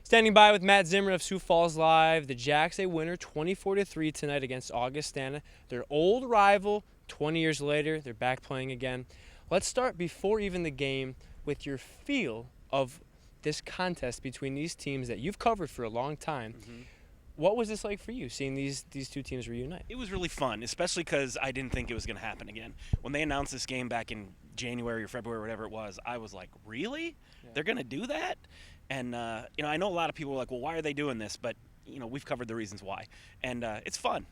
Standing by with Matt Zimmer of Sioux Falls Live. The Jacks a winner 24-3 tonight against Augustana. Their old rival, 20 years later, they're back playing again. Let's start before even the game with your feel of this contest between these teams that you've covered for a long time. Mm-hmm. What was this like for you, seeing these two teams reunite? It was really fun, especially because I didn't think it was going to happen again. When they announced this game back in January or February, whatever it was, I was like, really? Yeah. They're going to do that? And, I know a lot of people are like, well, why are they doing this? But, we've covered the reasons why. And it's fun,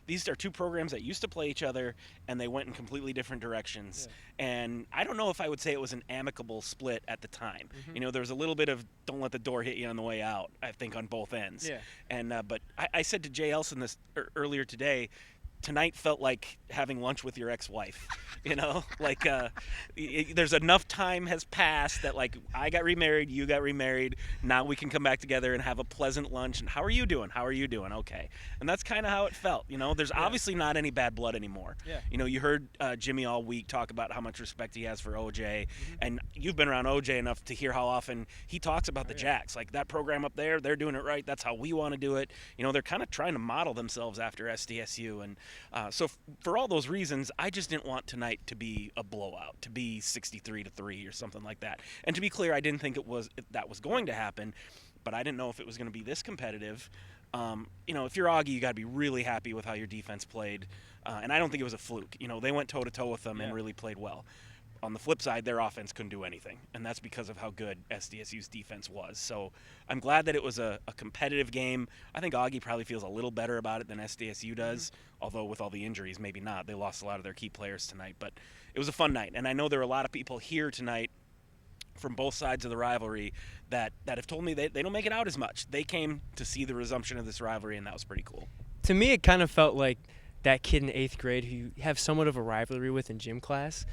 These are two programs that used to play each other, and they went in completely different directions. Yeah. And I don't know if I would say it was an amicable split at the time. Mm-hmm. There was a little bit of don't let the door hit you on the way out, I think, on both ends. Yeah. And but I said to Jay Elson this earlier today, tonight felt like having lunch with your ex-wife, there's enough time has passed that I got remarried, you got remarried, now we can come back together and have a pleasant lunch. And how are you doing? Okay. And that's kind of how it felt. There's obviously not any bad blood anymore. Yeah. You heard Jimmy all week talk about how much respect he has for OJ, mm-hmm. and you've been around OJ enough to hear how often he talks about the Jacks. Like, that program up there, they're doing it right. That's how we want to do it. They're kind of trying to model themselves after SDSU. And so for all those reasons, I just didn't want tonight to be a blowout, to be 63-3 or something like that. And to be clear, I didn't think that was going to happen, but I didn't know if it was going to be this competitive. If you're Augie, you got to be really happy with how your defense played. And I don't think it was a fluke. They went toe-to-toe with them and really played well. On the flip side, their offense couldn't do anything, and that's because of how good SDSU's defense was. So I'm glad that it was a competitive game. I think Augie probably feels a little better about it than SDSU does, although with all the injuries, maybe not. They lost a lot of their key players tonight, but it was a fun night. And I know there are a lot of people here tonight from both sides of the rivalry that have told me they don't make it out as much. They came to see the resumption of this rivalry, and that was pretty cool. To me, it kind of felt like that kid in 8th grade who you have somewhat of a rivalry with in gym class.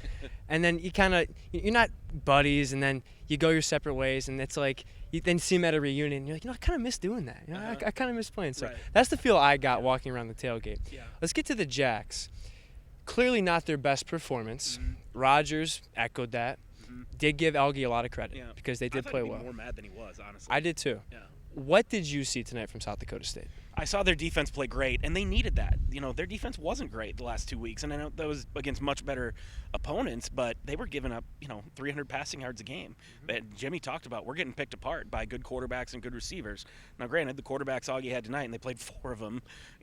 And then you're not buddies, and then you go your separate ways, and it's like you then see him at a reunion, and you're like, I kind of miss doing that. I kind of miss playing. So that's the feel I got walking around the tailgate. Yeah. Let's get to the Jacks. Clearly not their best performance. Mm-hmm. Rogers echoed that. Mm-hmm. Did give Augie a lot of credit because they did play well. I thought he'd be more mad than he was, honestly. I did too. Yeah. What did you see tonight from South Dakota State? I saw their defense play great, and they needed that. Their defense wasn't great the last 2 weeks, and I know that was against much better opponents, but they were giving up, 300 passing yards a game. Mm-hmm. Jimmy talked about we're getting picked apart by good quarterbacks and good receivers. Now, granted, the quarterbacks Augie had tonight, and they played 4 of them,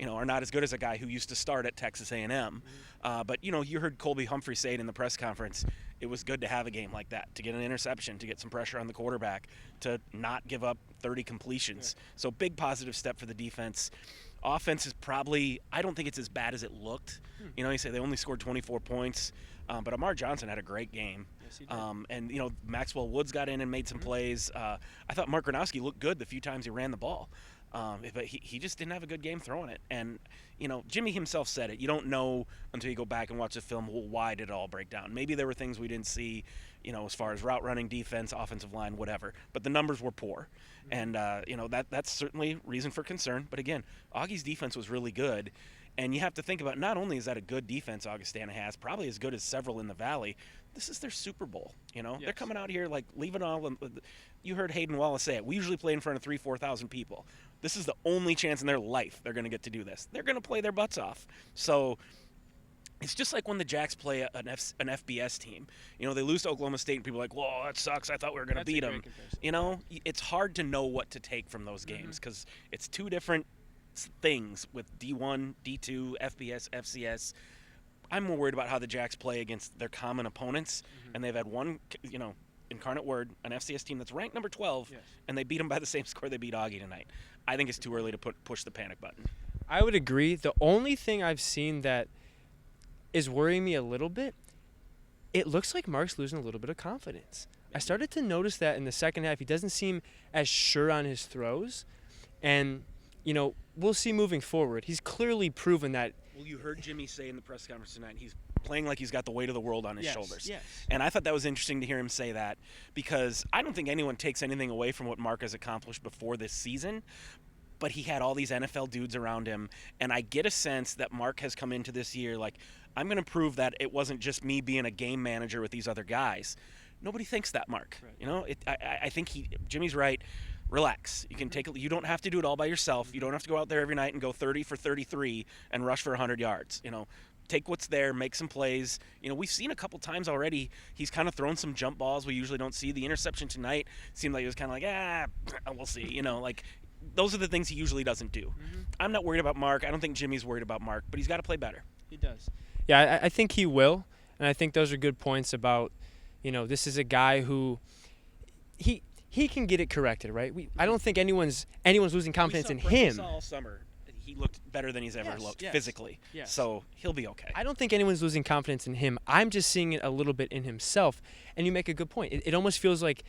are not as good as a guy who used to start at Texas A&M. Mm-hmm. But, you heard Colby Humphrey say it in the press conference. It was good to have a game like that, to get an interception, to get some pressure on the quarterback, to not give up 30 completions. Yeah. So big positive step for the defense. Offense is probably, I don't think it's as bad as it looked. You say they only scored 24 points, but Amar Johnson had a great game. Yes, he did. And, Maxwell Woods got in and made some plays. I thought Mark Gronowski looked good the few times he ran the ball. But he just didn't have a good game throwing it. And, Jimmy himself said it. You don't know until you go back and watch the film, well, why did it all break down? Maybe there were things we didn't see, as far as route running, defense, offensive line, whatever. But the numbers were poor. And, that's certainly reason for concern. But, again, Augie's defense was really good. And you have to think about, not only is that a good defense Augustana has, probably as good as several in the Valley, this is their Super Bowl, Yes. They're coming out here, leaving all – you heard Hayden Wallace say it. We usually play in front of 4,000 people. This is the only chance in their life they're going to get to do this. They're going to play their butts off. So it's just like when the Jacks play an FBS team. They lose to Oklahoma State, and people are like, whoa, that sucks. I thought we were going to beat them. It's hard to know what to take from those games because it's two different things with D1, D2, FBS, FCS. I'm more worried about how the Jacks play against their common opponents, and they've had one, incarnate word, an FCS team that's ranked number 12, and they beat them by the same score they beat Augie tonight. I think it's too early to push the panic button. I would agree. The only thing I've seen that is worrying me a little bit, it looks like Mark's losing a little bit of confidence. I started to notice that in the second half. He doesn't seem as sure on his throws, and we'll see moving forward. He's clearly proven that. Well, you heard Jimmy say in the press conference tonight, he's playing like he's got the weight of the world on his shoulders. Yes. And I thought that was interesting to hear him say that because I don't think anyone takes anything away from what Mark has accomplished before this season, but he had all these NFL dudes around him, and I get a sense that Mark has come into this year like, I'm going to prove that it wasn't just me being a game manager with these other guys. Nobody thinks that, Mark. Right. I think Jimmy's right. relax. You can you don't have to do it all by yourself. You don't have to go out there every night and go 30 for 33 and rush for 100 yards. Take what's there, make some plays. We've seen a couple times already. He's kind of thrown some jump balls we usually don't see. The interception tonight seemed like it was kind of like, we'll see. Those are the things he usually doesn't do. I'm not worried about Mark. I don't think Jimmy's worried about Mark, but he's got to play better. He does. Yeah, I think he will, and I think those are good points about, this is a guy who he can get it corrected, right? I don't think anyone's losing confidence in him. We saw all summer. He looked better than he's ever looked physically. Yes. So he'll be okay. I don't think anyone's losing confidence in him. I'm just seeing it a little bit in himself. And you make a good point. It almost feels like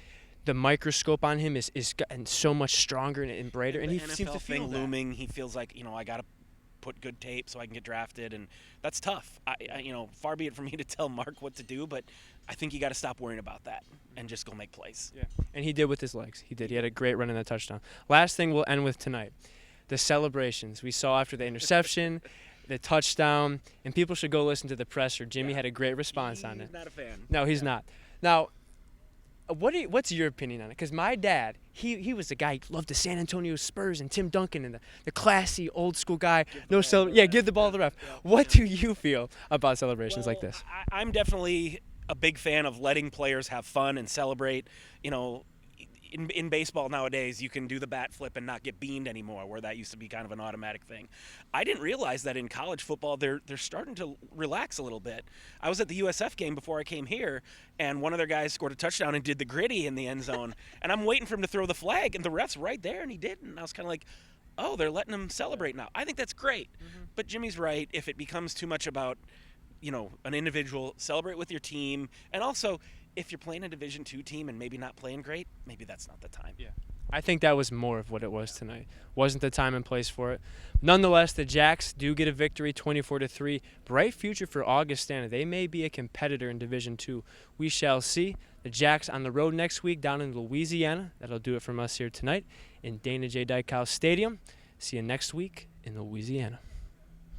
the microscope on him is gotten so much stronger and brighter. And he NFL seems to feel thing looming. He feels like, I got to put good tape so I can get drafted. And that's tough. Far be it from me to tell Mark what to do, but I think you got to stop worrying about that and just go make plays. Yeah. And he did with his legs. He did. He had a great run in that touchdown. Last thing we'll end with tonight. The celebrations we saw after the interception, the touchdown, and people should go listen to the presser. Jimmy had a great response on it. He's not a fan. No, he's not. Now, what's your opinion on it? Because my dad, he was the guy who loved the San Antonio Spurs and Tim Duncan and the classy old school guy. Give the ball to the ref. What do you feel about celebrations like this? I'm definitely a big fan of letting players have fun and celebrate. In baseball nowadays, you can do the bat flip and not get beaned anymore, where that used to be kind of an automatic thing. I didn't realize that in college football, they're starting to relax a little bit. I was at the USF game before I came here, and one of their guys scored a touchdown and did the gritty in the end zone. And I'm waiting for him to throw the flag, and the ref's right there, and he didn't. And I was kind of like, oh, they're letting him celebrate now. I think that's great. But Jimmy's right. If it becomes too much about, an individual, celebrate with your team. And also, if you're playing a Division II team and maybe not playing great, maybe that's not the time. Yeah. I think that was more of what it was tonight. Wasn't the time and place for it. Nonetheless, the Jacks do get a victory, 24-3. Bright future for Augustana. They may be a competitor in Division II. We shall see. The Jacks on the road next week down in Louisiana. That'll do it from us here tonight in Dana J. Dykehouse Stadium. See you next week in Louisiana.